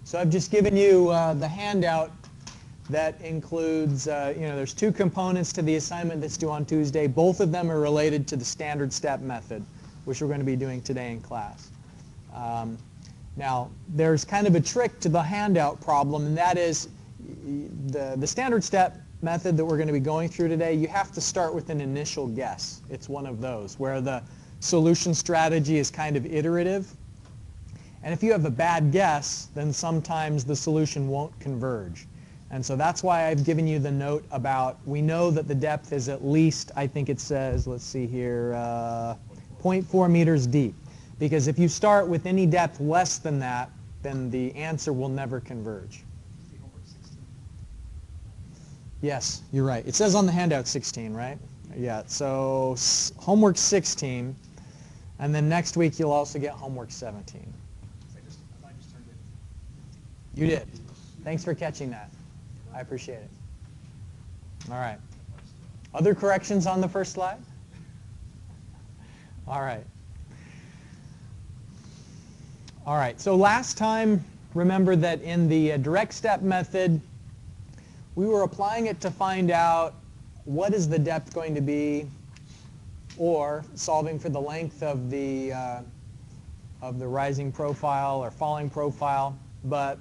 So I've just given you the handout that includes, there's two components to the assignment that's due on Tuesday. Both of them are related to the standard step method, which we're going to be doing today in class. Now, there's kind of a trick to the handout problem, and that is the standard step method that we're going to be going through today, you have to start with an initial guess. It's one of those where the solution strategy is kind of iterative. And if you have a bad guess, then sometimes the solution won't converge. And so that's why I've given you the note about, we know that the depth is at least, I think it says, let's see here, 0.4 meters deep. Because if you start with any depth less than that, then the answer will never converge. Yes, you're right. It says on the handout 16, right? Yeah, so homework 16, and then next week you'll also get homework 17. I just turned it. You did. Thanks for catching that. I appreciate it. All right. Other corrections on the first slide? All right. All right, so last time, remember that in the direct step method, we were applying it to find out what is the depth going to be, or solving for the length of the rising profile or falling profile. But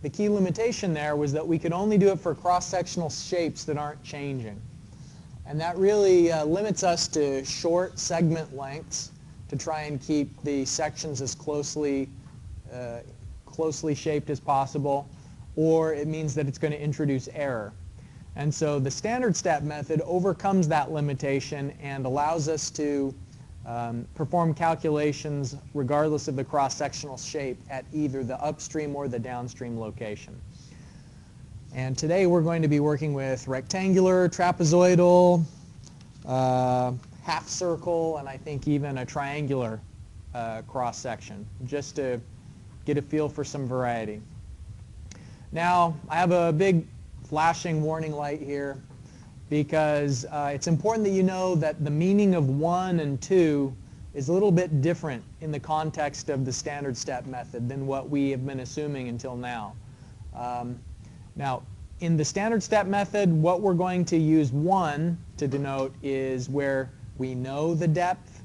the key limitation there was that we could only do it for cross-sectional shapes that aren't changing. And that really limits us to short segment lengths to try and keep the sections as closely shaped as possible, or it means that it's going to introduce error. And so the standard step method overcomes that limitation and allows us to perform calculations regardless of the cross-sectional shape at either the upstream or the downstream location. And today we're going to be working with rectangular, trapezoidal, half circle, and I think even a triangular cross-section, just to get a feel for some variety. Now, I have a big flashing warning light here because it's important that you know that the meaning of 1 and 2 is a little bit different in the context of the standard step method than what we have been assuming until now. Now, in the standard step method, what we're going to use 1 to denote is where we know the depth,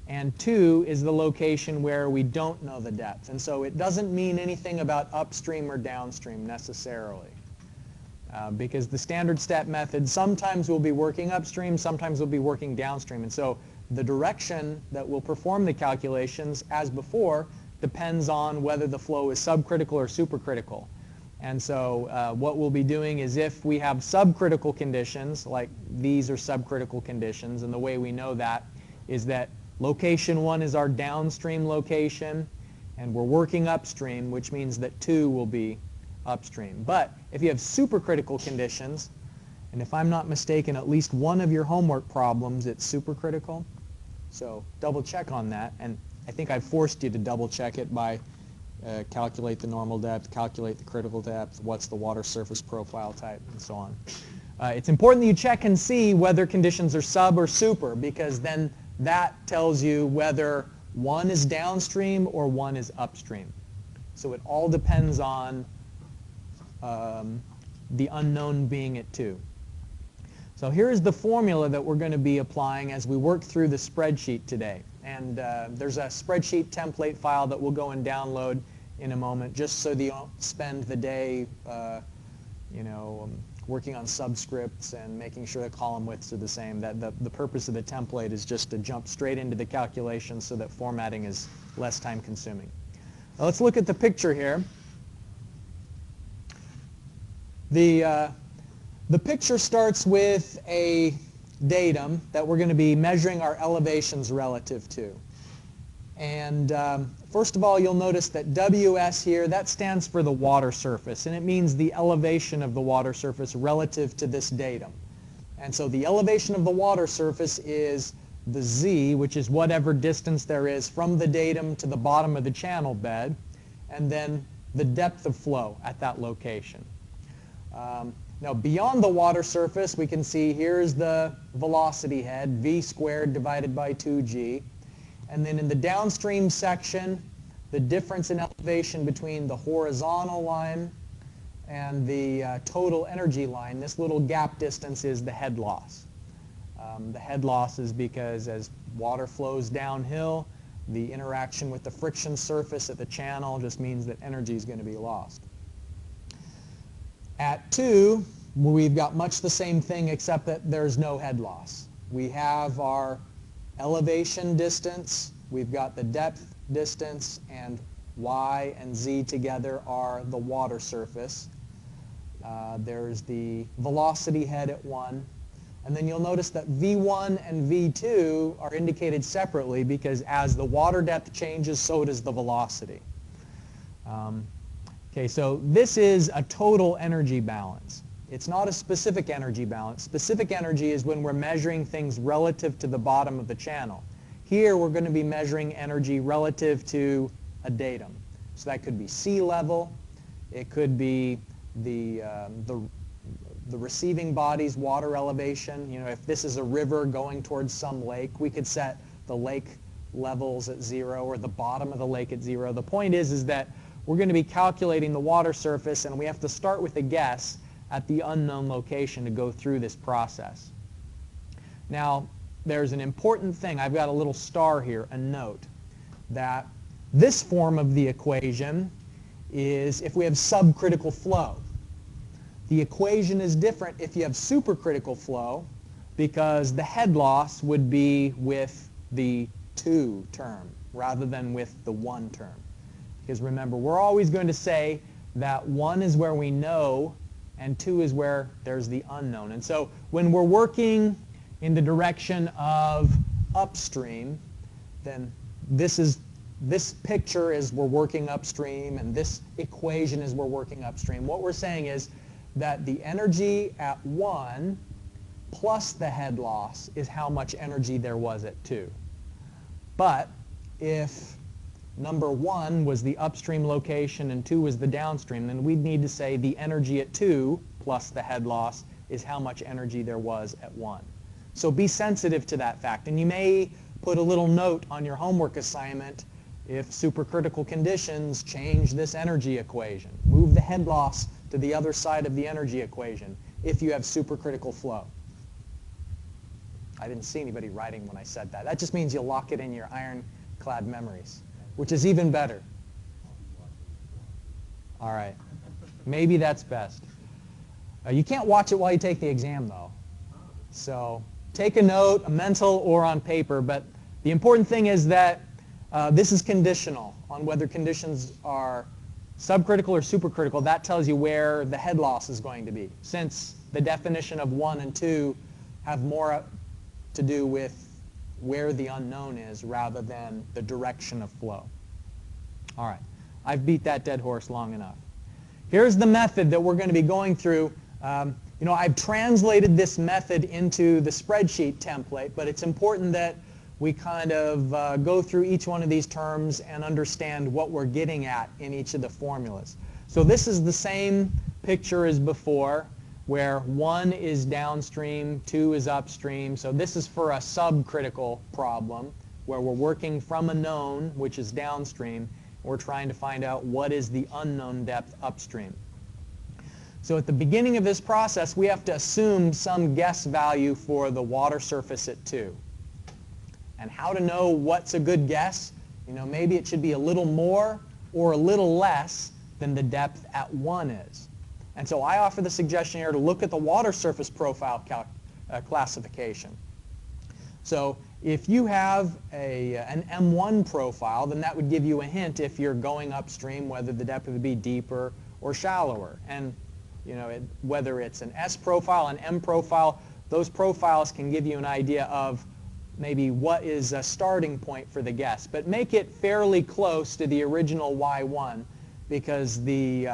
and 2 is the location where we don't know the depth. And so it doesn't mean anything about upstream or downstream necessarily. Because the standard step method, sometimes we'll be working upstream, sometimes we'll be working downstream. And so the direction that we'll perform the calculations, as before, depends on whether the flow is subcritical or supercritical. And so what we'll be doing is, if we have subcritical conditions, like these are subcritical conditions, and the way we know that is that location 1 is our downstream location, and we're working upstream, which means that 2 will be upstream. But if you have supercritical conditions, and if I'm not mistaken, at least one of your homework problems, it's supercritical. So double check on that, and I think I forced you to double check it by calculate the normal depth, calculate the critical depth, what's the water surface profile type, and so on. It's important that you check and see whether conditions are sub or super, because then that tells you whether 1 is downstream or 1 is upstream. So it all depends on the unknown being at 2. So here's the formula that we're going to be applying as we work through the spreadsheet today. And there's a spreadsheet template file that we'll go and download in a moment, just so that you don't spend the day working on subscripts and making sure the column widths are the same. The purpose of the template is just to jump straight into the calculation so that formatting is less time consuming. Now let's look at the picture here. The picture starts with a datum that we're going to be measuring our elevations relative to. And first of all, you'll notice that WS here, that stands for the water surface, and it means the elevation of the water surface relative to this datum. And so the elevation of the water surface is the Z, which is whatever distance there is from the datum to the bottom of the channel bed, and then the depth of flow at that location. Now, beyond the water surface, we can see here's the velocity head, v squared divided by 2g. And then in the downstream section, the difference in elevation between the horizontal line and the total energy line, this little gap distance is the head loss. The head loss is because as water flows downhill, the interaction with the friction surface at the channel just means that energy is going to be lost. At 2, we've got much the same thing except that there's no head loss. We have our elevation distance, we've got the depth distance, and y and z together are the water surface. There's the velocity head at 1. And then you'll notice that V1 and V2 are indicated separately because as the water depth changes, so does the velocity. Okay, so this is a total energy balance. It's not a specific energy balance. Specific energy is when we're measuring things relative to the bottom of the channel. Here we're going to be measuring energy relative to a datum. So that could be sea level. It could be the receiving body's water elevation. You know, if this is a river going towards some lake, we could set the lake levels at 0 or the bottom of the lake at 0. The point is that we're going to be calculating the water surface, and we have to start with a guess at the unknown location to go through this process. Now, there's an important thing. I've got a little star here, a note, that this form of the equation is if we have subcritical flow. The equation is different if you have supercritical flow because the head loss would be with the 2 term rather than with the 1 term. Because remember, we're always going to say that 1 is where we know and 2 is where there's the unknown. And so when we're working in the direction of upstream, then this picture is we're working upstream, and this equation is we're working upstream. What we're saying is that the energy at 1 plus the head loss is how much energy there was at 2. But if number 1 was the upstream location and 2 was the downstream, then we'd need to say the energy at 2 plus the head loss is how much energy there was at 1. So be sensitive to that fact. And you may put a little note on your homework assignment if supercritical conditions change this energy equation. Move the head loss to the other side of the energy equation if you have supercritical flow. I didn't see anybody writing when I said that. That just means you'll lock it in your ironclad memories, which is even better. All right. Maybe that's best. You can't watch it while you take the exam, though. So take a note, a mental or on paper, but the important thing is that this is conditional on whether conditions are subcritical or supercritical. That tells you where the head loss is going to be, since the definition of 1 and 2 have more to do with where the unknown is rather than the direction of flow. All right, I've beat that dead horse long enough. Here's the method that we're going to be going through. You know, I've translated this method into the spreadsheet template, but it's important that we kind of go through each one of these terms and understand what we're getting at in each of the formulas. So this is the same picture as before, where 1 is downstream, 2 is upstream. So this is for a subcritical problem, where we're working from a known, which is downstream. We're trying to find out what is the unknown depth upstream. So at the beginning of this process, we have to assume some guess value for the water surface at 2. And how to know what's a good guess? You know, maybe it should be a little more or a little less than the depth at 1 is. And so I offer the suggestion here to look at the water surface profile classification. So if you have an M1 profile, then that would give you a hint if you're going upstream whether the depth would be deeper or shallower. And you know, whether it's an S profile, an M profile, those profiles can give you an idea of maybe what is a starting point for the guess. But make it fairly close to the original Y1 because the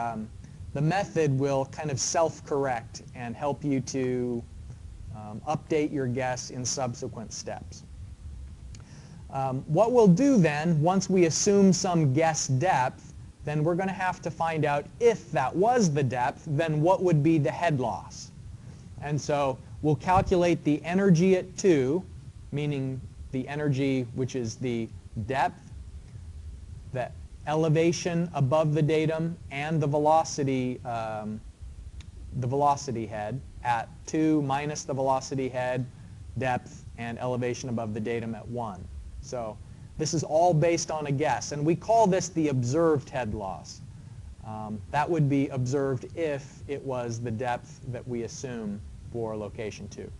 method will kind of self-correct and help you to update your guess in subsequent steps. What we'll do then, once we assume some guess depth, then we're going to have to find out if that was the depth, then what would be the head loss. And so we'll calculate the energy at 2, meaning the energy which is the depth that elevation above the datum and the velocity head at 2 minus the velocity head, depth, and elevation above the datum at 1. So this is all based on a guess, and we call this the observed head loss. That would be observed if it was the depth that we assume for location 2.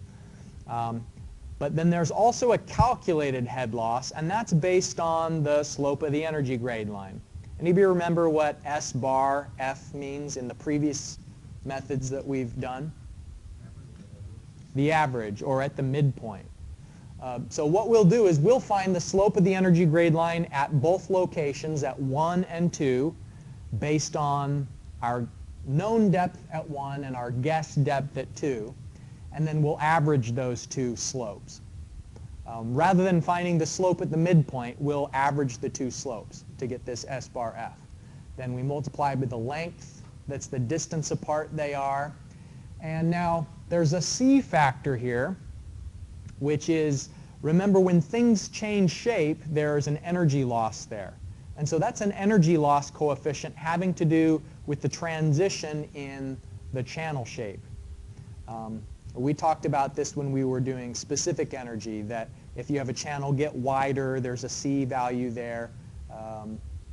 But then there's also a calculated head loss, and that's based on the slope of the energy grade line. Any of you remember what S bar F means in the previous methods that we've done? The average, or at the midpoint. So what we'll do is we'll find the slope of the energy grade line at both locations, at 1 and 2, based on our known depth at 1 and our guess depth at 2. And then we'll average those two slopes. Rather than finding the slope at the midpoint, we'll average the two slopes to get this S bar F. Then we multiply by the length, that's the distance apart they are. And now there's a C factor here, which is, remember, when things change shape, there's an energy loss there. And so that's an energy loss coefficient having to do with the transition in the channel shape. We talked about this when we were doing specific energy, that if you have a channel get wider, there's a C value there,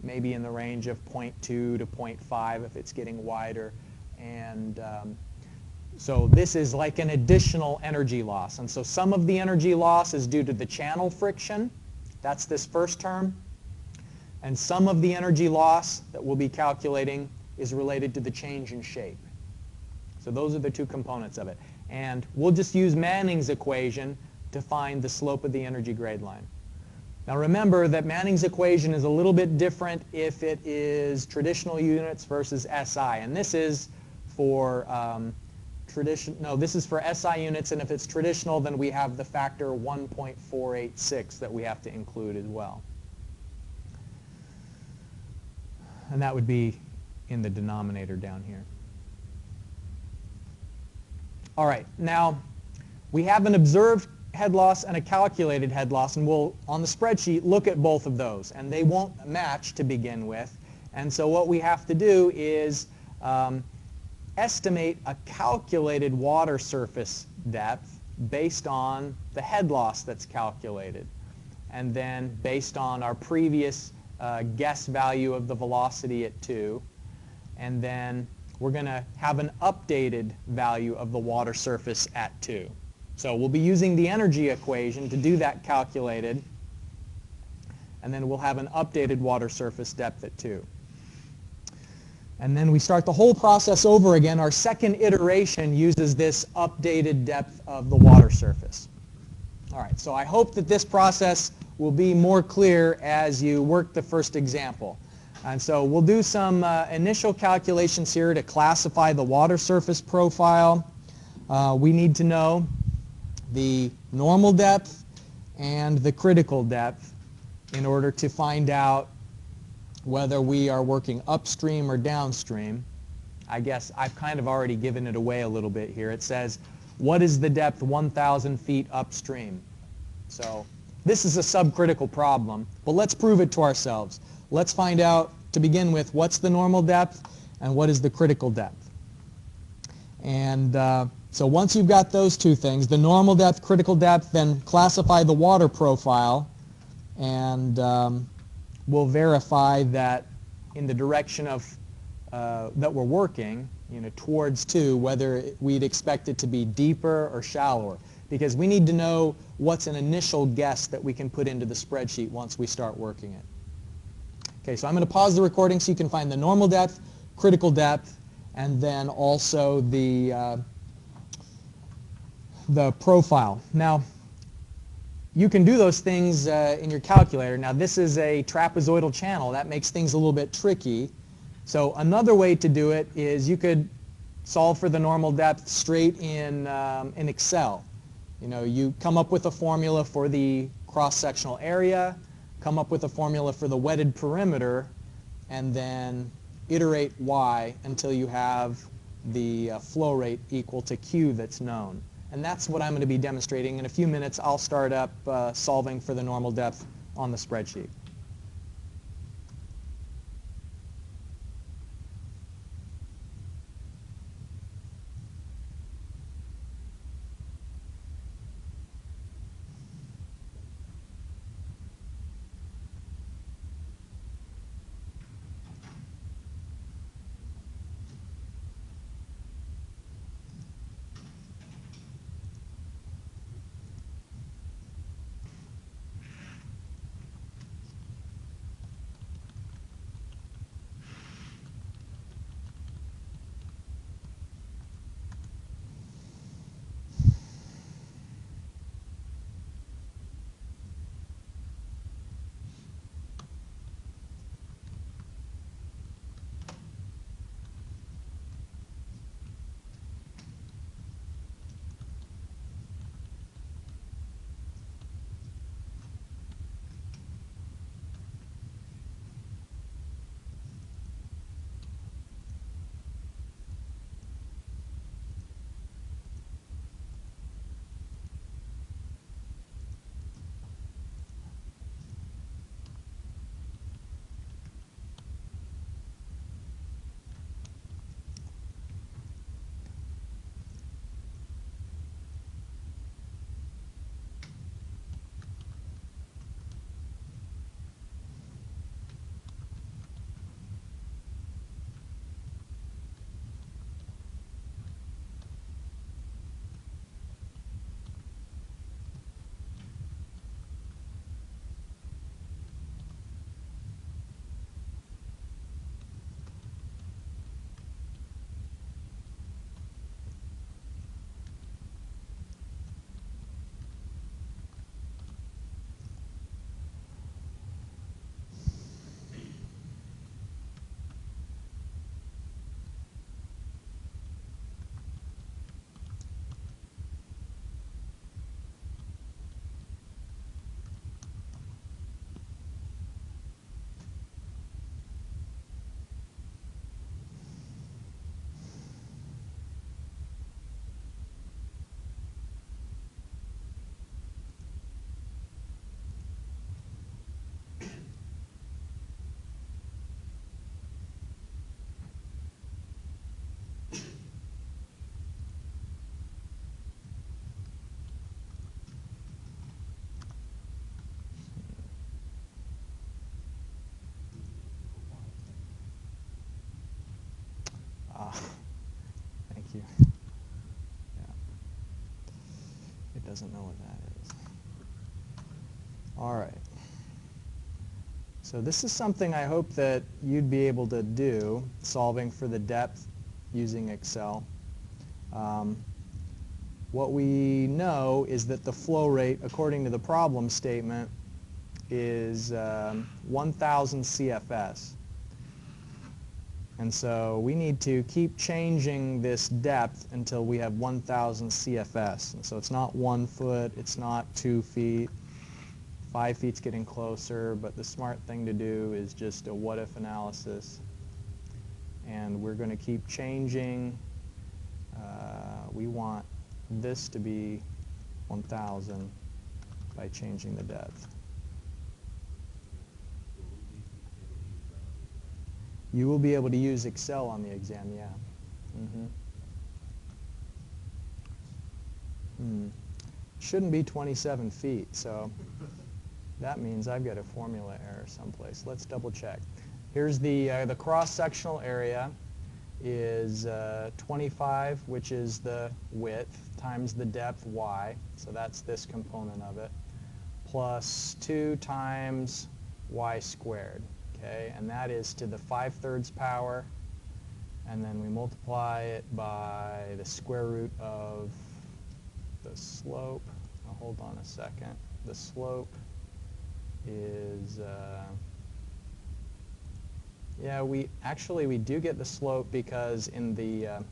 maybe in the range of 0.2 to 0.5 if it's getting wider. And so this is like an additional energy loss. And so some of the energy loss is due to the channel friction. That's this first term. And some of the energy loss that we'll be calculating is related to the change in shape. So those are the two components of it. And we'll just use Manning's equation to find the slope of the energy grade line. Now remember that Manning's equation is a little bit different if it is traditional units versus SI. And this is for this is for SI units, and if it's traditional, then we have the factor 1.486 that we have to include as well. And that would be in the denominator down here. All right, now we have an observed head loss and a calculated head loss, and we'll, on the spreadsheet, look at both of those, and they won't match to begin with. And so what we have to do is estimate a calculated water surface depth based on the head loss that's calculated, and then based on our previous guess value of the velocity at 2, and then we're going to have an updated value of the water surface at 2. So we'll be using the energy equation to do that calculated, and then we'll have an updated water surface depth at 2. And then we start the whole process over again. Our second iteration uses this updated depth of the water surface. All right, so I hope that this process will be more clear as you work the first example. And so we'll do some initial calculations here to classify the water surface profile. We need to know the normal depth and the critical depth in order to find out whether we are working upstream or downstream. I guess I've kind of already given it away a little bit here. It says, what is the depth 1,000 feet upstream? So this is a subcritical problem, but let's prove it to ourselves. Let's find out, to begin with, what's the normal depth and what is the critical depth. And so once you've got those two things, the normal depth, critical depth, then classify the water profile, and we'll verify that in the direction of that we're working, towards 2, whether we'd expect it to be deeper or shallower. Because we need to know what's an initial guess that we can put into the spreadsheet once we start working it. Okay, so I'm going to pause the recording so you can find the normal depth, critical depth, and then also the profile. Now, you can do those things in your calculator. Now, this is a trapezoidal channel. That makes things a little bit tricky. So another way to do it is you could solve for the normal depth straight in Excel. You come up with a formula for the cross-sectional area, come up with a formula for the wetted perimeter, and then iterate y until you have the flow rate equal to Q that's known. And that's what I'm going to be demonstrating. In a few minutes, I'll start up solving for the normal depth on the spreadsheet. Thank you. Yeah. It doesn't know what that is. All right. So this is something I hope that you'd be able to do, solving for the depth using Excel. What we know is that the flow rate, according to the problem statement, is 1,000 CFS. And so we need to keep changing this depth until we have 1,000 CFS. And so it's not 1 foot, it's not 2 feet. 5 feet's getting closer, but the smart thing to do is just a what-if analysis. And we're going to keep changing. We want this to be 1,000 by changing the depth. You will be able to use Excel on the exam, yeah. Shouldn't be 27 feet, so that means I've got a formula error someplace. Let's double check. Here's the cross-sectional area is 25, which is the width, times the depth, y. So that's this component of it, plus 2 times y squared. Okay, and that is to the 5/3 power, and then we multiply it by the square root of the slope. Now hold on a second. The slope is, yeah, we do get the slope because in the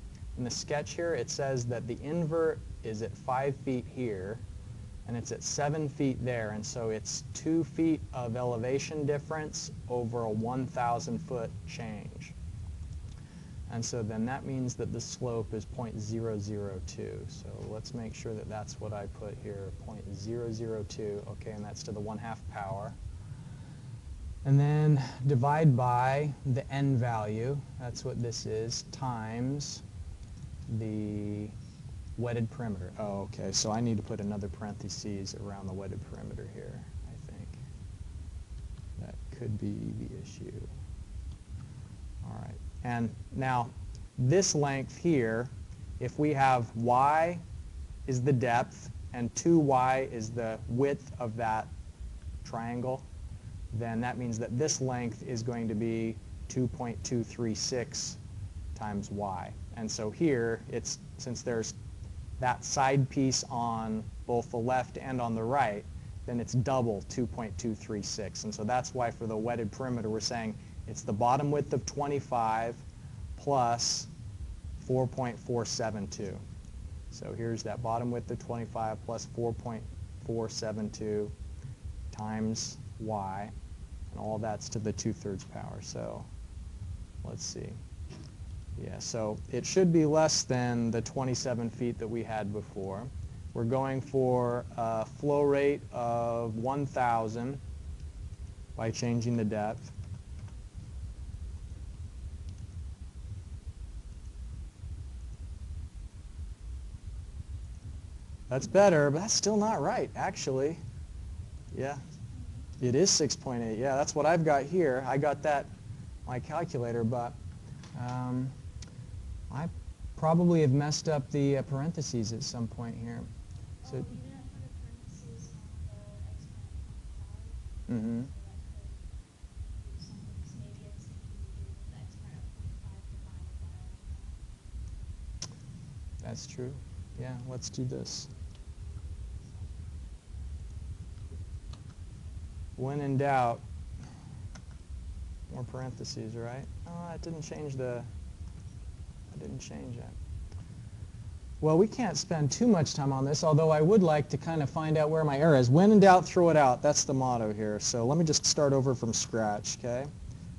sketch here it says that the invert is at 5 feet here, and it's at 7 feet there, and so it's 2 feet of elevation difference over a 1,000 foot change. And so then that means that the slope is 0.002. So let's make sure that that's what I put here, 0.002. Okay, and that's to the 1/2 power. And then divide by the n value, that's what this is, times the wetted perimeter. Oh, okay, so I need to put another parentheses around the wetted perimeter here, I think. That could be the issue. All right, and now this length here, if we have y is the depth and 2y is the width of that triangle, then that means that this length is going to be 2.236 times y. And so here, it's, since there's that side piece on both the left and on the right, then it's double 2.236. And so that's why for the wetted perimeter we're saying it's the bottom width of 25 plus 4.472. So here's that bottom width of 25 plus 4.472 times y, and all that's to the 2/3 power. So let's see. Yeah, so it should be less than the 27 feet that we had before. We're going for a flow rate of 1,000 by changing the depth. That's better, but that's still not right, actually. Yeah, it is 6.8. Yeah, that's what I've got here. I got that on my calculator, but I probably have messed up the parentheses at some point here. So, you didn't put a parentheses on the exponent of 25. mm-hmm. So that could do something. Maybe it's if you do the exponent of 25 divided by. That's true. Yeah, let's do this. When in doubt, more parentheses, right? Oh, that didn't change the, I didn't change that. Well, we can't spend too much time on this, although I would like to kind of find out where my error is. When in doubt, throw it out. That's the motto here. So let me just start over from scratch, okay?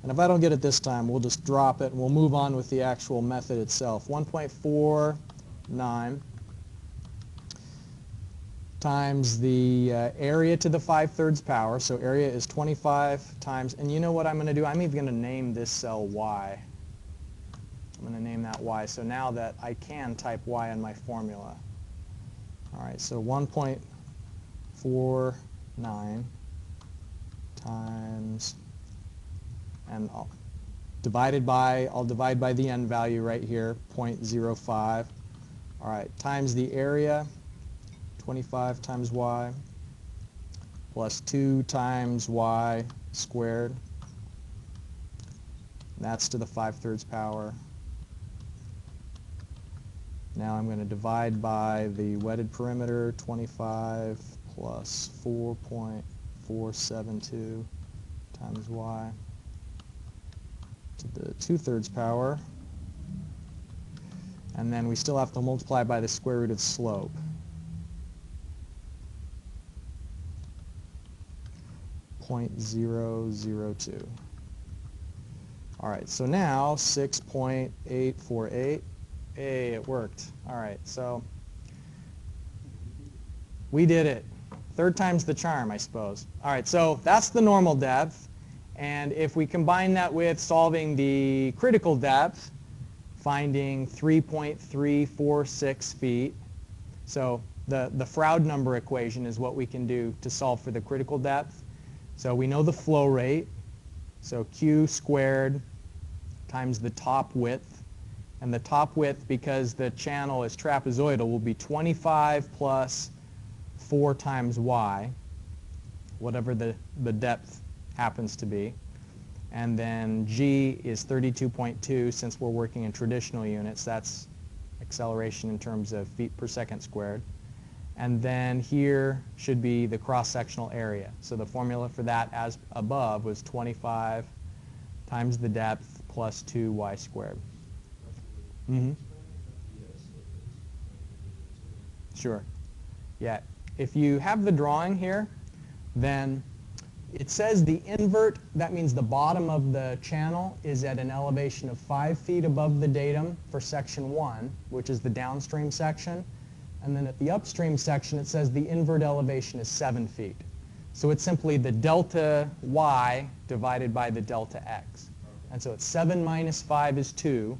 And if I don't get it this time, we'll just drop it and we'll move on with the actual method itself. 1.49 times the area to the 5/3 power. So area is 25 times, and you know what I'm going to do? I'm even going to name this cell y. I'm going to name that y. So now that I can type y in my formula. All right, so 1.49 times, and divided by, I'll divide by the n value right here, 0.05. All right, times the area, 25 times y, plus 2 times y squared. And that's to the 5/3 power. Now I'm going to divide by the wetted perimeter, 25 plus 4.472 times y to the 2/3 power. And then we still have to multiply by the square root of the slope. .002. All right, so now 6.848. Hey, it worked. All right, so we did it. Third time's the charm, I suppose. All right, so that's the normal depth. And if we combine that with solving the critical depth, finding 3.346 feet. So the Froude number equation is what we can do to solve for the critical depth. So we know the flow rate. So Q squared times the top width. And the top width, because the channel is trapezoidal, will be 25 plus 4 times y, whatever the depth happens to be. And then g is 32.2. Since we're working in traditional units, that's acceleration in terms of feet per second squared. And then here should be the cross-sectional area. So the formula for that, as above, was 25 times the depth plus 2y squared. Mm-hmm. Sure. Yeah. If you have the drawing here, then it says the invert, that means the bottom of the channel is at an elevation of 5 feet above the datum for section 1, which is the downstream section. And then at the upstream section, it says the invert elevation is 7 feet. So it's simply the delta y divided by the delta x. And so it's 7 minus 5 is 2.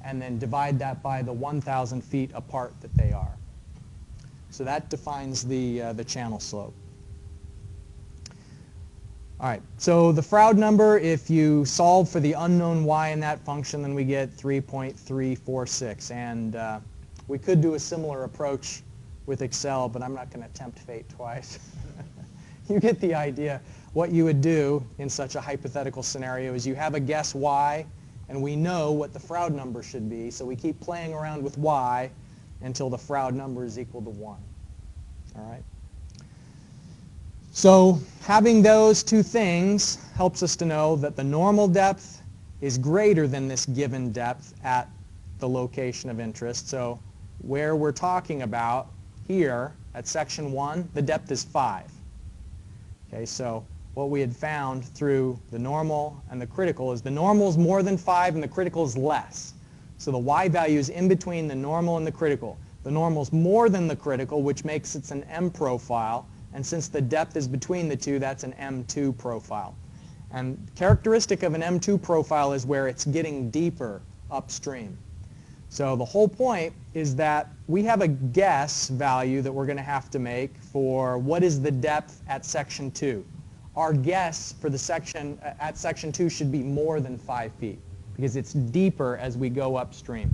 And then divide that by the 1,000 feet apart that they are. So that defines the channel slope. All right, so the Froude number, if you solve for the unknown y in that function, then we get 3.346. And we could do a similar approach with Excel, but I'm not going to tempt fate twice. You get the idea. What you would do in such a hypothetical scenario is you have a guess y, and we know what the Froude number should be, so we keep playing around with y until the Froude number is equal to 1. All right? So having those two things helps us to know that the normal depth is greater than this given depth at the location of interest. So where we're talking about here at section 1, the depth is 5. Okay, so what we had found through the normal and the critical is the normal is more than 5 and the critical is less. So the y value is in between the normal and the critical. The normal is more than the critical, which makes it an M profile. And since the depth is between the two, that's an M2 profile. And characteristic of an M2 profile is where it's getting deeper upstream. So the whole point is that we have a guess value that we're going to have to make for what is the depth at section 2. Our guess for the section at section 2 should be more than 5 feet because it's deeper as we go upstream.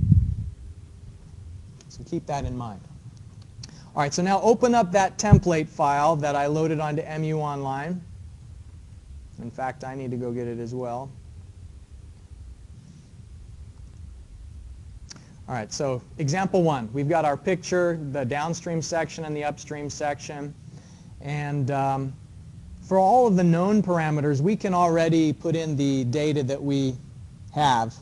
So keep that in mind. All right, so now open up that template file that I loaded onto MU Online. In fact, I need to go get it as well. All right, so example 1. We've got our picture, the downstream section and the upstream section. And for all of the known parameters, we can already put in the data that we have.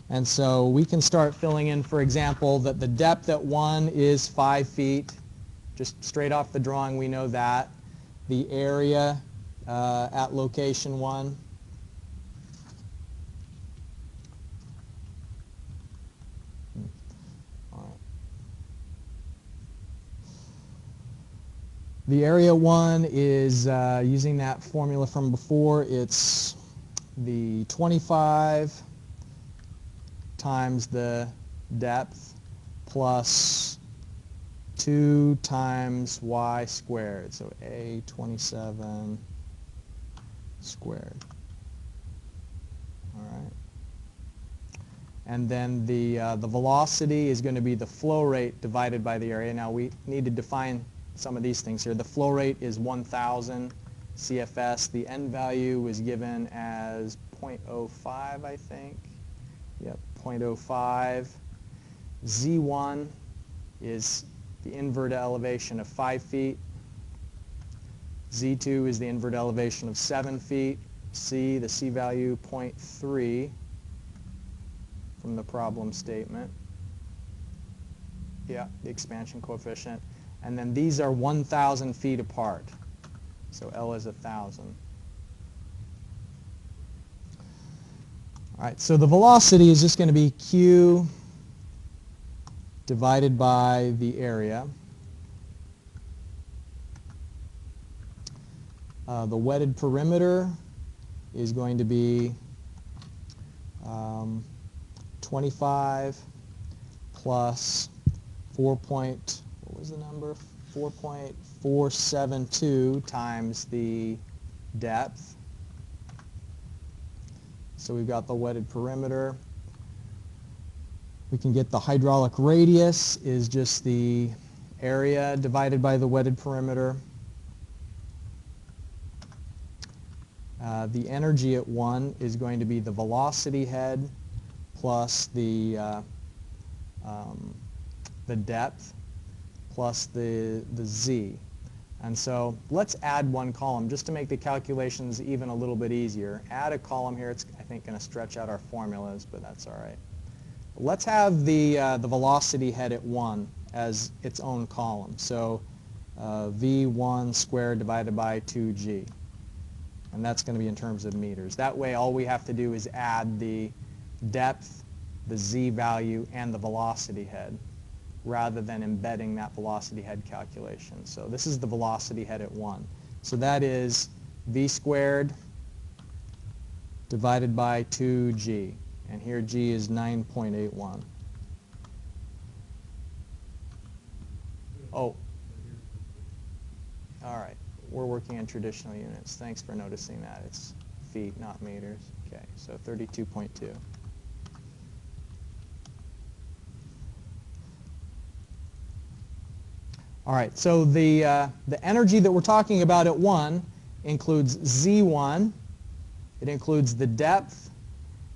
And so we can start filling in, for example, that the depth at 1 is 5 feet. Just straight off the drawing, we know that. The area at location 1. The area 1 is, using that formula from before, it's the 25 times the depth plus 2 times y squared. So A27 squared. All right. And then the velocity is going to be the flow rate divided by the area. Now we need to define some of these things here. The flow rate is 1,000 CFS. The end value was given as 0.05, I think. Yep, 0.05. Z1 is the invert elevation of 5 feet. Z2 is the invert elevation of 7 feet. C, the C value, 0.3 from the problem statement. Yeah, the expansion coefficient. And then these are 1,000 feet apart. So L is 1,000. All right, so the velocity is just going to be Q divided by the area. The wetted perimeter is going to be 25 plus 4.472 times the depth. So we've got the wetted perimeter. We can get the hydraulic radius is just the area divided by the wetted perimeter. The energy at 1 is going to be the velocity head plus the depth plus the z. And so let's add one column just to make the calculations even a little bit easier. Add a column here. It's, I think, going to stretch out our formulas, but that's all right. Let's have the velocity head at 1 as its own column. So v1 squared divided by 2g. And that's going to be in terms of meters. That way all we have to do is add the depth, the z value, and the velocity head rather than embedding that velocity head calculation. So this is the velocity head at 1. So that is v squared divided by 2g. And here g is 9.81. Oh. All right. We're working in traditional units. Thanks for noticing that. It's feet, not meters. Okay, so 32.2. All right, so the energy that we're talking about at 1 includes Z1, it includes the depth,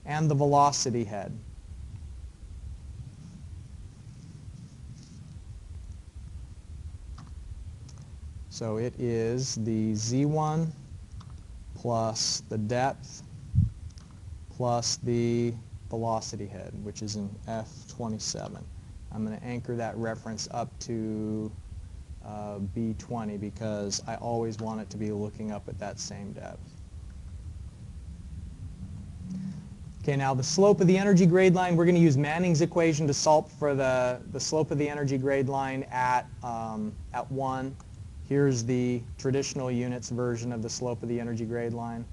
and the velocity head. So it is the Z1 plus the depth plus the velocity head, which is in F27. I'm going to anchor that reference up to B20 because I always want it to be looking up at that same depth. Okay, now the slope of the energy grade line, we're going to use Manning's equation to solve for the slope of the energy grade line at 1. Here's the traditional units version of the slope of the energy grade line.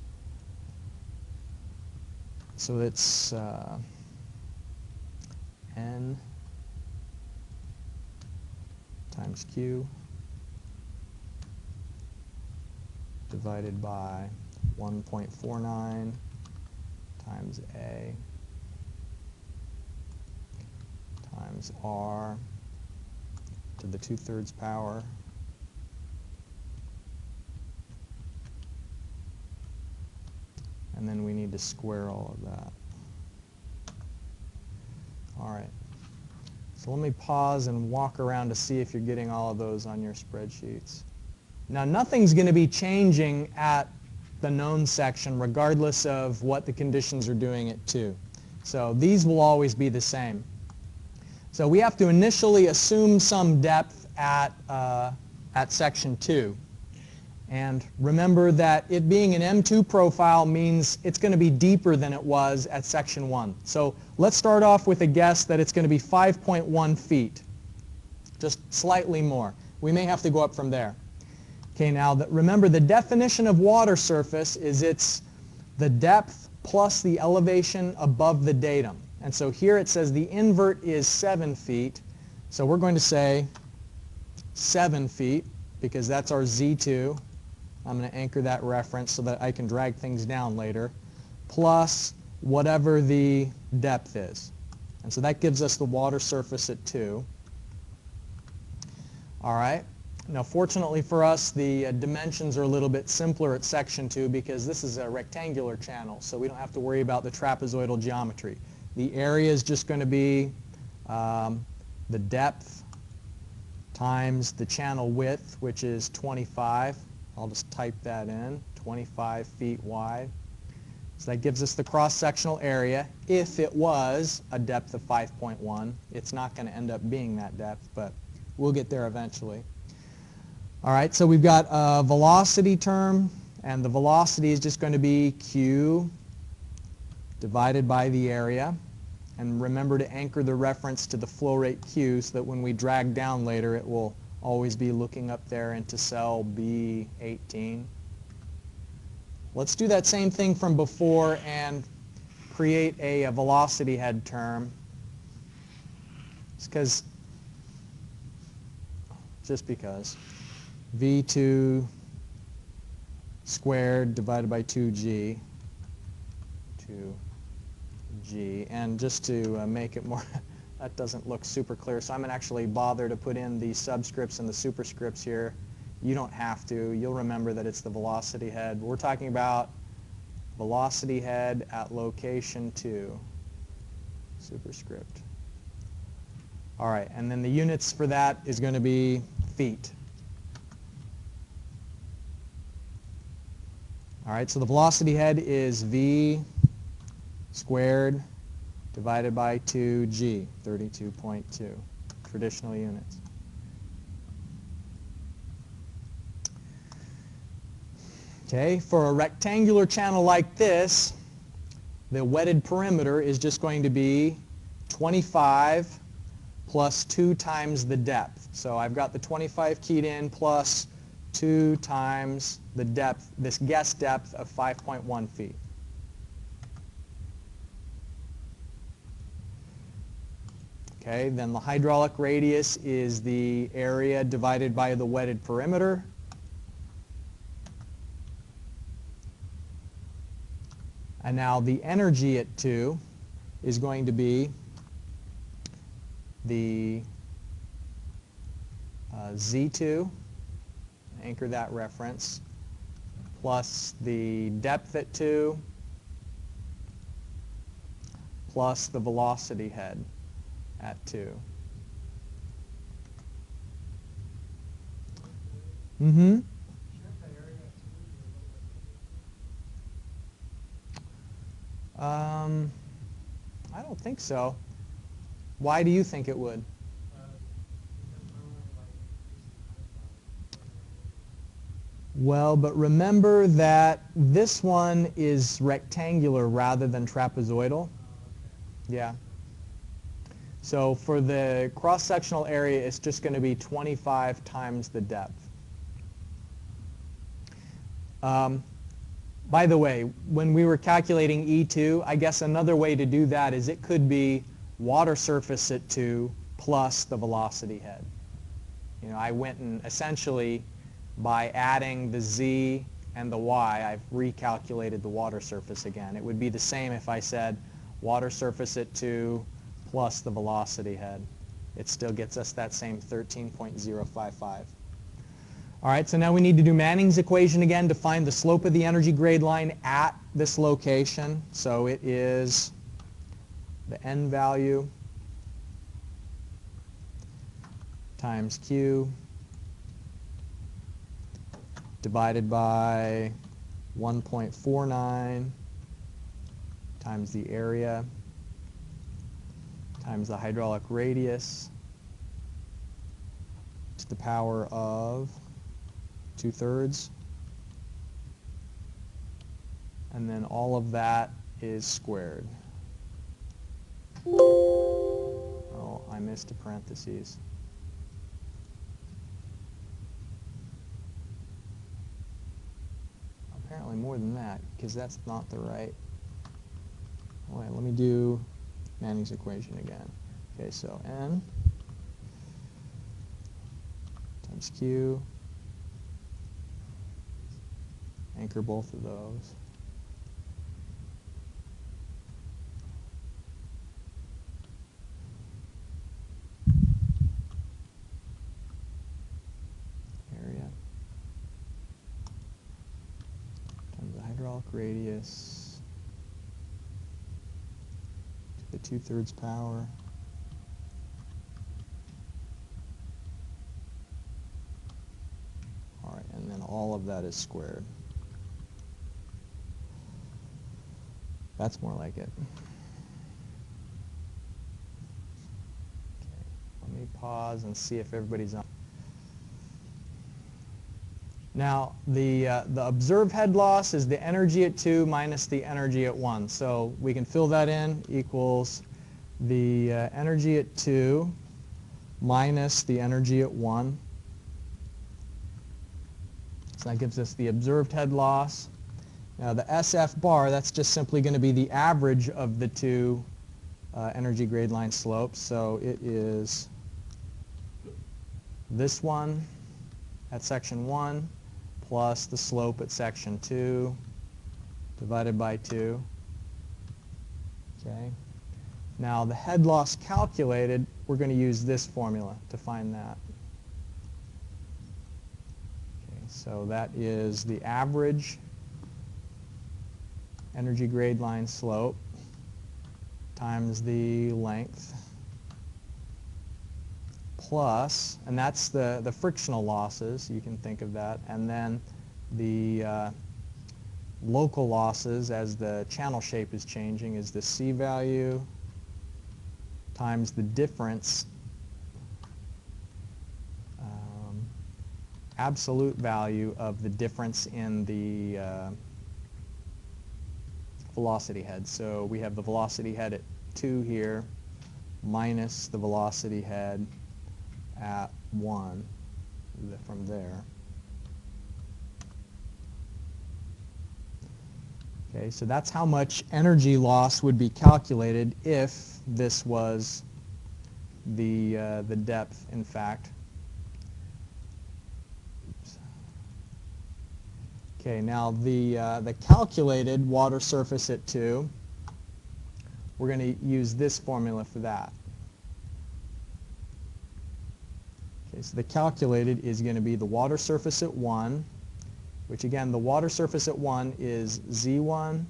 So it's N times Q divided by 1.49 times A times R to the 2/3 power and then we need to square all of that. All right. So let me pause and walk around to see if you're getting all of those on your spreadsheets. Now nothing's going to be changing at the known section regardless of what the conditions are doing at 2. So these will always be the same. So we have to initially assume some depth at section 2. And remember that it being an M2 profile means it's going to be deeper than it was at section 1. So let's start off with a guess that it's going to be 5.1 feet, just slightly more. We may have to go up from there. Okay, now remember the definition of water surface is it's the depth plus the elevation above the datum. And so here it says the invert is 7 feet. So we're going to say 7 feet because that's our Z2. I'm going to anchor that reference so that I can drag things down later, plus whatever the depth is. And so that gives us the water surface at 2. All right. Now, fortunately for us, the dimensions are a little bit simpler at section 2 because this is a rectangular channel, so we don't have to worry about the trapezoidal geometry. The area is just going to be the depth times the channel width, which is 25. I'll just type that in, 25 feet wide. So that gives us the cross-sectional area if it was a depth of 5.1. It's not going to end up being that depth, but we'll get there eventually. All right, so we've got a velocity term, and the velocity is just going to be Q divided by the area. And remember to anchor the reference to the flow rate Q so that when we drag down later, it will always be looking up there into cell B18. Let's do that same thing from before and create a velocity head term. Just because. V2 squared divided by 2G. 2G. And just to make it more, that doesn't look super clear, so I'm going to actually bother to put in the subscripts and the superscripts here. You don't have to. You'll remember that it's the velocity head. We're talking about velocity head at location 2. Superscript. All right, and then the units for that is going to be feet. All right, so the velocity head is V squared divided by 2G, 32.2, traditional units. Okay, for a rectangular channel like this, the wetted perimeter is just going to be 25 plus 2 times the depth. So I've got the 25 keyed in plus 2 times the depth, this guess depth of 5.1 feet. Okay, then the hydraulic radius is the area divided by the wetted perimeter. And now the energy at 2 is going to be the Z2, anchor that reference, plus the depth at 2, plus the velocity head at 2. Mm-hmm. I don't think so. Why do you think it would? Well, but remember that this one is rectangular rather than trapezoidal. Yeah. So for the cross-sectional area, it's just going to be 25 times the depth. By the way, when we were calculating E2, I guess another way to do that is it could be water surface at 2 plus the velocity head. You know, I went and essentially, by adding the Z and the Y, I've recalculated the water surface again. It would be the same if I said water surface at 2 plus the velocity head. It still gets us that same 13.055. All right, so now we need to do Manning's equation again to find the slope of the energy grade line at this location. So it is the n value times Q divided by 1.49 times the area times the hydraulic radius to the power of 2/3. And then all of that is squared. Oh, I missed a parentheses. Apparently more than that, because that's not the right. All right, let me do Manning's equation again. Okay, so N times Q. Anchor both of those. calc radius to the 2/3 power. All right, and then all of that is squared. That's more like it. Okay, let me pause and see if everybody's on. Now, the observed head loss is the energy at 2 minus the energy at 1. So we can fill that in, equals the energy at 2 minus the energy at 1. So that gives us the observed head loss. Now the SF bar, that's just simply going to be the average of the two energy grade line slopes. So it is this one at section 1 plus the slope at section 2 divided by 2. Okay. Now the head loss calculated, we're going to use this formula to find that. Okay, so that is the average energy grade line slope times the length plus, and that's the frictional losses, you can think of that, and then the local losses as the channel shape is changing is the C value times the difference, absolute value of the difference in the velocity head. So we have the velocity head at 2 here minus the velocity head at 1 from there. Okay, so that's how much energy loss would be calculated if this was the depth, in fact. Oops. Okay, now the calculated water surface at 2, we're going to use this formula for that. Okay, so the calculated is going to be the water surface at 1, which again, the water surface at 1 is Z1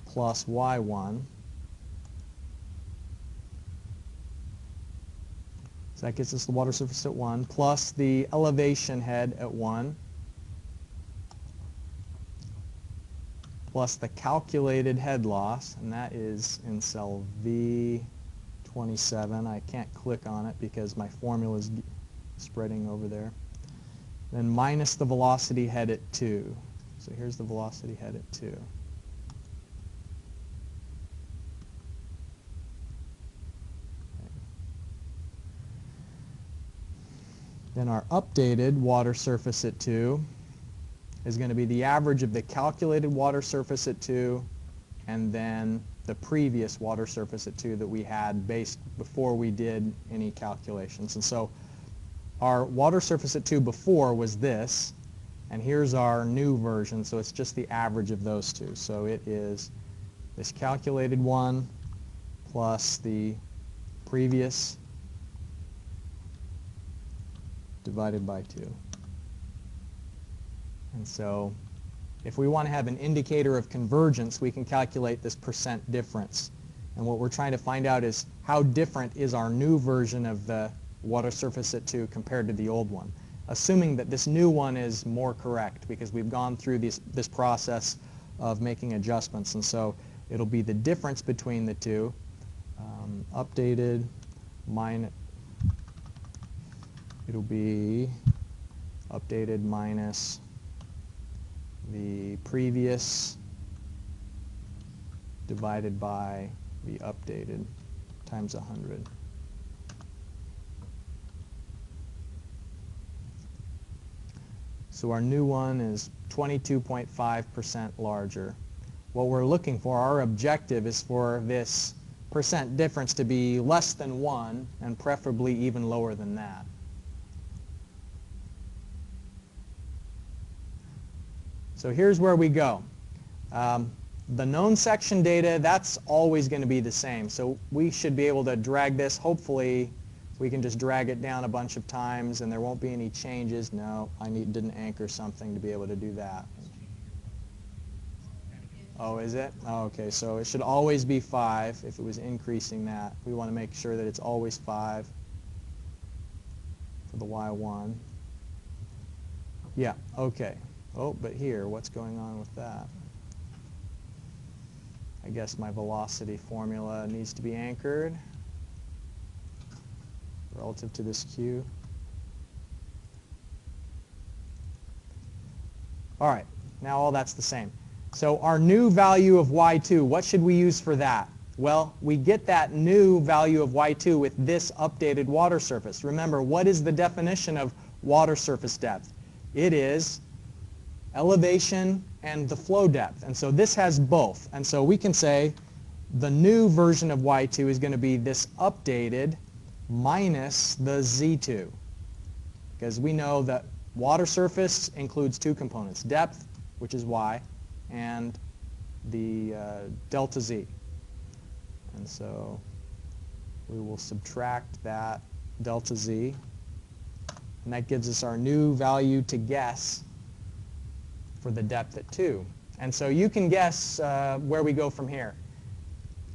plus Y1. So that gets us the water surface at 1 plus the elevation head at 1 plus the calculated head loss, and that is in cell V27. I can't click on it because my formula is spreading over there. Then minus the velocity head at 2. So here's the velocity head at 2. Then our updated water surface at 2 is going to be the average of the calculated water surface at 2 and then the previous water surface at 2 that we had based before we did any calculations. And so our water surface at 2 before was this, and here's our new version, so it's just the average of those two. So it is this calculated one plus the previous divided by 2. And so if we want to have an indicator of convergence, we can calculate this percent difference. And what we're trying to find out is how different is our new version of the water surface at 2 compared to the old one, assuming that this new one is more correct because we've gone through this process of making adjustments. And so it'll be the difference between the two, updated minus, it'll be updated minus the previous divided by the updated times 100. So our new one is 22.5% larger. What we're looking for, our objective is for this percent difference to be less than 1 and preferably even lower than that. So here's where we go. The known section data, that's always going to be the same. So we should be able to drag this. Hopefully we can just drag it down a bunch of times and there won't be any changes. No, I didn't anchor something to be able to do that. Oh, is it? Oh, okay, so it should always be 5 if it was increasing that. We want to make sure that it's always 5 for the y1. Yeah, okay. Oh, but here, what's going on with that? I guess my velocity formula needs to be anchored relative to this q. All right, now all that's the same. So our new value of y2, what should we use for that? Well, we get that new value of y2 with this updated water surface. Remember, what is the definition of water surface depth? It is elevation and the flow depth. And so this has both. And so we can say the new version of y2 is going to be this updated minus the z2. Because we know that water surface includes two components, depth, which is y, and the delta z. And so we will subtract that delta z, and that gives us our new value to guess for the depth at 2. And so you can guess where we go from here.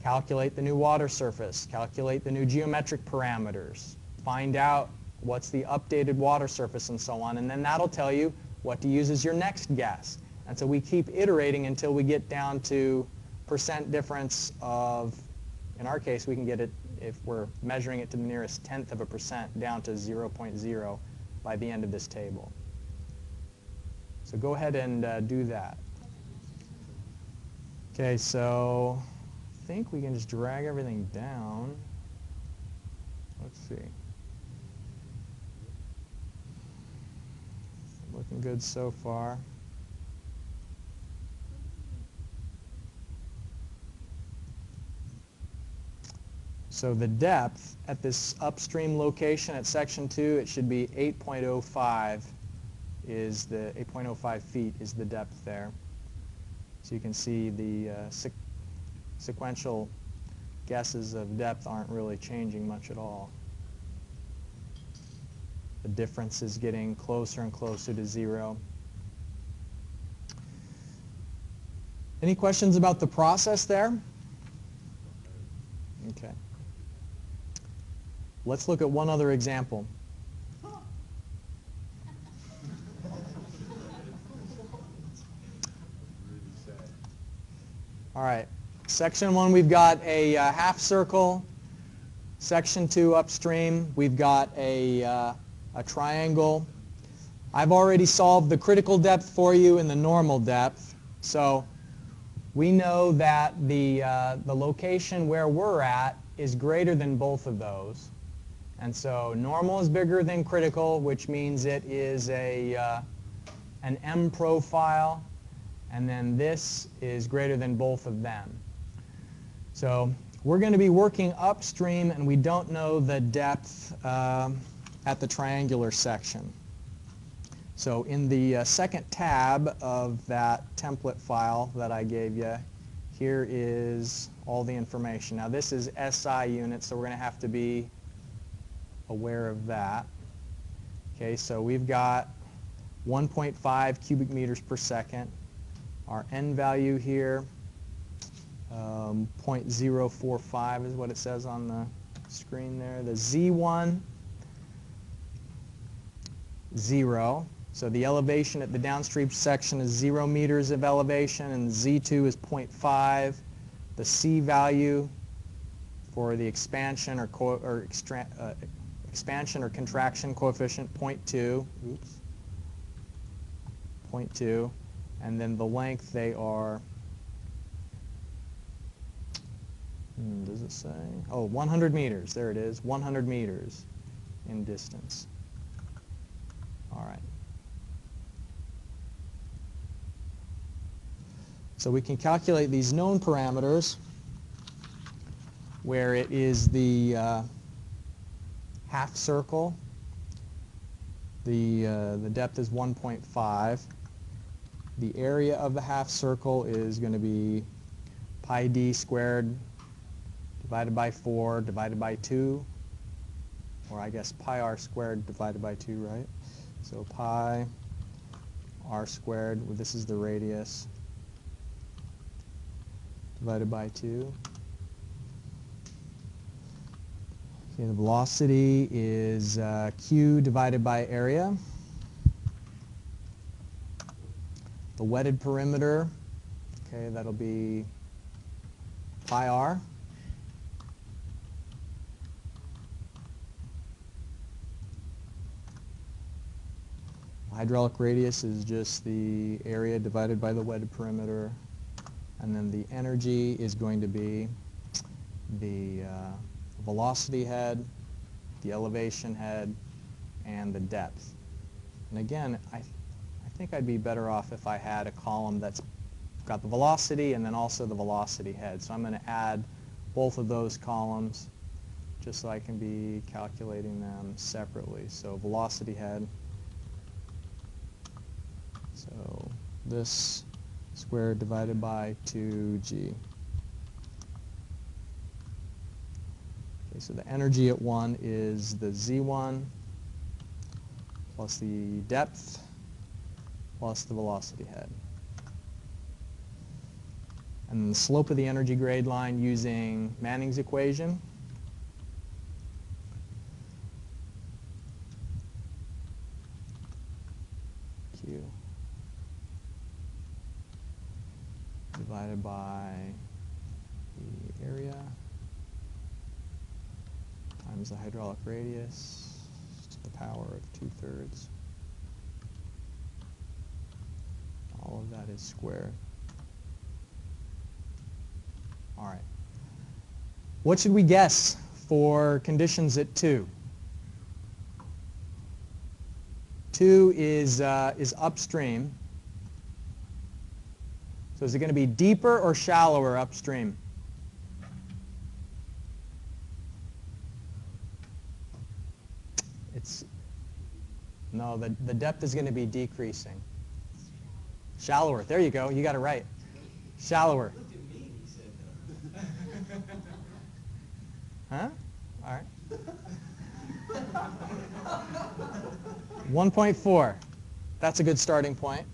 Calculate the new water surface, calculate the new geometric parameters, find out what's the updated water surface and so on, and then that'll tell you what to use as your next guess. And so we keep iterating until we get down to percent difference of, in our case, we can get it, if we're measuring it to the nearest tenth of a percent, down to 0.0 by the end of this table. So go ahead and do that. Okay, so I think we can just drag everything down. Let's see. Looking good so far. So the depth at this upstream location at section 2, it should be 8.05 is the 8.05 feet is the depth there. So you can see the sequential guesses of depth aren't really changing much at all. The difference is getting closer and closer to 0. Any questions about the process there? Okay. Let's look at one other example. All right. Section 1, we've got a half circle. Section 2, upstream, we've got a triangle. I've already solved the critical depth for you and the normal depth. So we know that the location where we're at is greater than both of those. And so normal is bigger than critical, which means it is an M profile. And then this is greater than both of them. So we're going to be working upstream, and we don't know the depth at the triangular section. So in the second tab of that template file that I gave you, here is all the information. Now this is SI units, so we're going to have to be aware of that. Okay, so we've got 1.5 cubic meters per second. Our N value here, 0.045 is what it says on the screen there. The Z1, 0. So the elevation at the downstream section is 0 meters of elevation, and Z2 is 0.5. The C value for the expansion or expansion or contraction coefficient, 0.2. Oops. 0.2. And then the length, they are, does it say? Oh, 100 meters. There it is, 100 meters in distance. All right. So we can calculate these known parameters where it is the half circle. The depth is 1.5. The area of the half circle is going to be pi d squared divided by 4 divided by 2, or I guess pi r squared divided by 2, right? So pi r squared, well, this is the radius, divided by 2. Okay, the velocity is q divided by area. The wetted perimeter, okay, that'll be pi r. Hydraulic radius is just the area divided by the wetted perimeter. And then the energy is going to be the velocity head, the elevation head, and the depth. And again, I think I'd be better off if I had a column that's got the velocity and then also the velocity head. So I'm going to add both of those columns just so I can be calculating them separately. So velocity head. So this squared divided by 2g. Okay, so the energy at 1 is the z1 plus the depth plus the velocity head. And the slope of the energy grade line using Manning's equation. Q divided by the area times the hydraulic radius to the power of 2/3. All of that is squared. All right. What should we guess for conditions at 2? 2 is upstream. So is it going to be deeper or shallower upstream? No, the depth is going to be decreasing. Shallower. There you go. You got it right. Shallower. Look at me, he said no. Huh? All right. 1.4. That's a good starting point.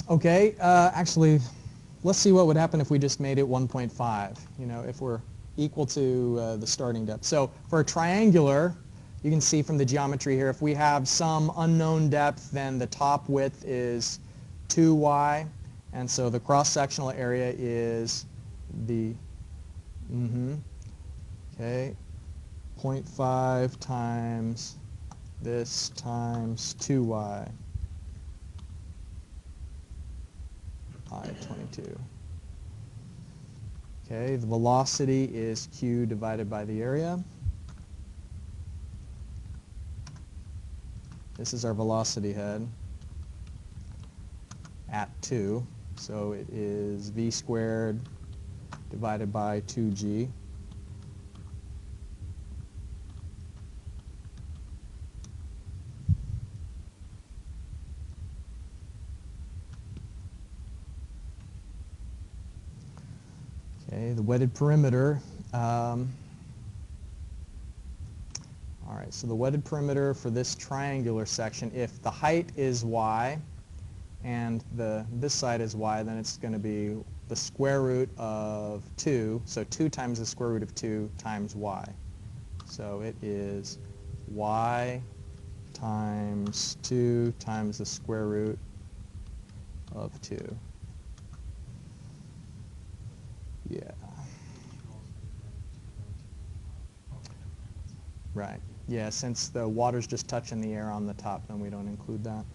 Okay, actually, let's see what would happen if we just made it 1.5, you know, if we're equal to the starting depth. So for a triangular, you can see from the geometry here, if we have some unknown depth, then the top width is 2y, and so the cross-sectional area is the, okay, 0.5 times this times 2y. Pi 22. Okay, the velocity is q divided by the area. This is our velocity head at 2. So it is v squared divided by 2g. Okay, the wetted perimeter. All right, so the wetted perimeter for this triangular section, if the height is y and this side is y, then it's going to be the square root of 2. So 2 times the square root of 2 times y. So it is y times 2 times the square root of 2. Yeah. Right. Yeah, since the water's just touching the air on the top, then we don't include that.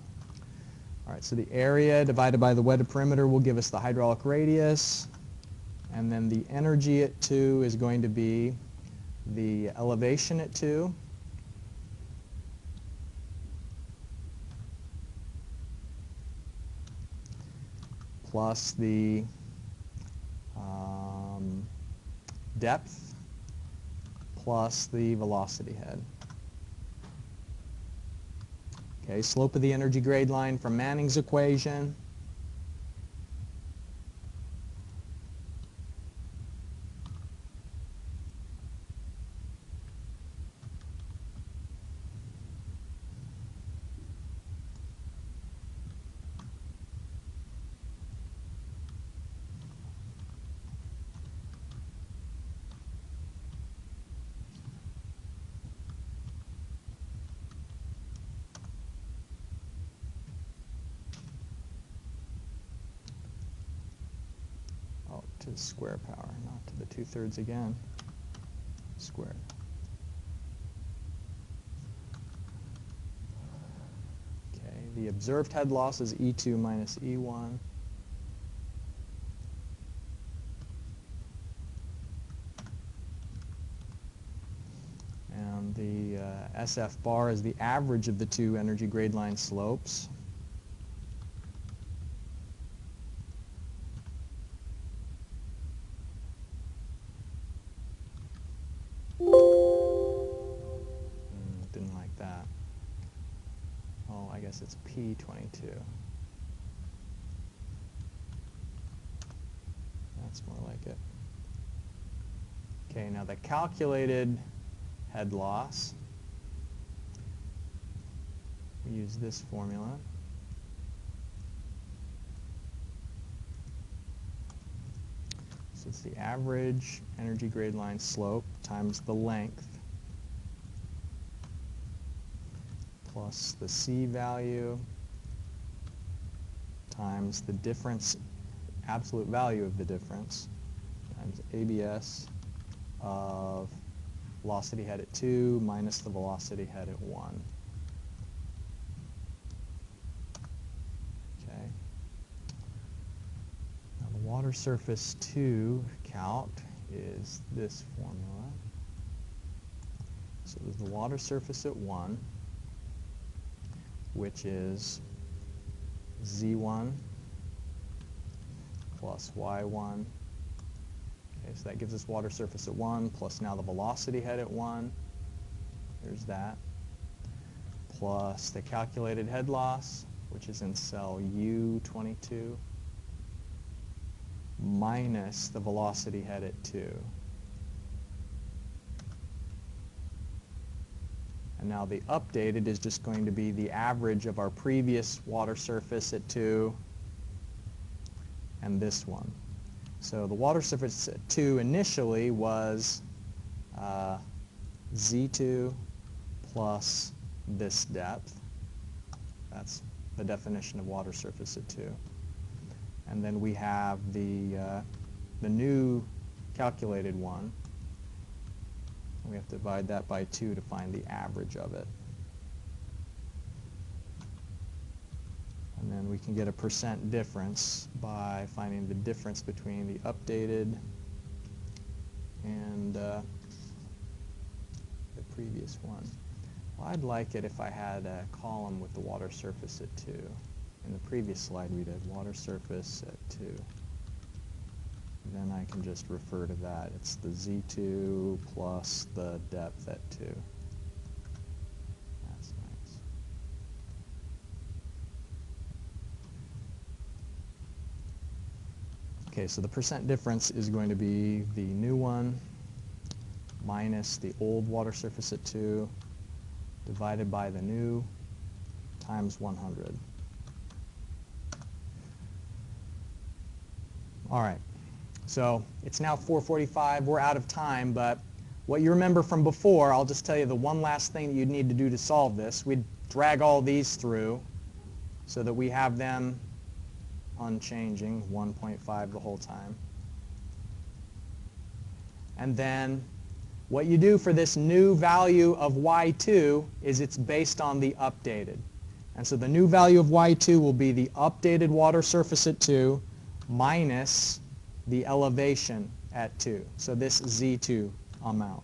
All right, so the area divided by the wetted perimeter will give us the hydraulic radius. And then the energy at 2 is going to be the elevation at 2. Plus the depth plus the velocity head. Okay, slope of the energy grade line from Manning's equation. to the square power, not to the 2/3 again, squared. Okay, the observed head loss is E2 minus E1. And the SF bar is the average of the two energy grade line slopes. Didn't like that. Oh, I guess it's P22. That's more like it. Okay, now the calculated head loss, we use this formula. So it's the average energy grade line slope times the length plus the C value times the difference, absolute value of the difference, times ABS of velocity head at 2 minus the velocity head at 1. Okay. Now the water surface 2 calc is this formula. So there's the water surface at 1, which is Z1 plus Y1. Okay, so that gives us water surface at 1 plus now the velocity head at 1. There's that. Plus the calculated head loss, which is in cell U22, minus the velocity head at 2. And now the updated is just going to be the average of our previous water surface at 2 and this one. So the water surface at 2 initially was Z2 plus this depth. That's the definition of water surface at 2. And then we have the new calculated one. We have to divide that by 2 to find the average of it. And then we can get a percent difference by finding the difference between the updated and the previous one. Well, I'd like it if I had a column with the water surface at 2. In the previous slide we did water surface at 2. Then I can just refer to that. It's the Z2 plus the depth at 2. That's nice. Okay, so the percent difference is going to be the new one minus the old water surface at 2 divided by the new times 100. All right. So it's now 4:45. We're out of time, but what you remember from before, I'll just tell you the one last thing that you'd need to do to solve this. We'd drag all these through so that we have them unchanging, 1.5 the whole time. And then what you do for this new value of y2 is it's based on the updated. And so the new value of y2 will be the updated water surface at 2 minus the elevation at 2. So this Z2 amount.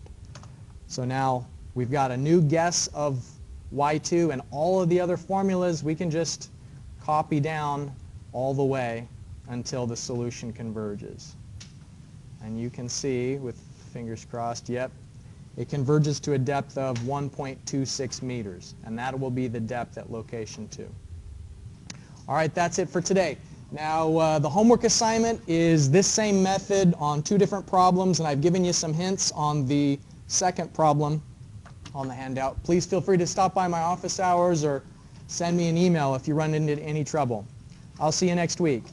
So now we've got a new guess of y2, and all of the other formulas we can just copy down all the way until the solution converges. And you can see, with fingers crossed, yep, it converges to a depth of 1.26 meters, and that will be the depth at location 2. All right, that's it for today. Now, the homework assignment is this same method on 2 different problems, and I've given you some hints on the second problem on the handout. Please feel free to stop by my office hours or send me an email if you run into any trouble. I'll see you next week.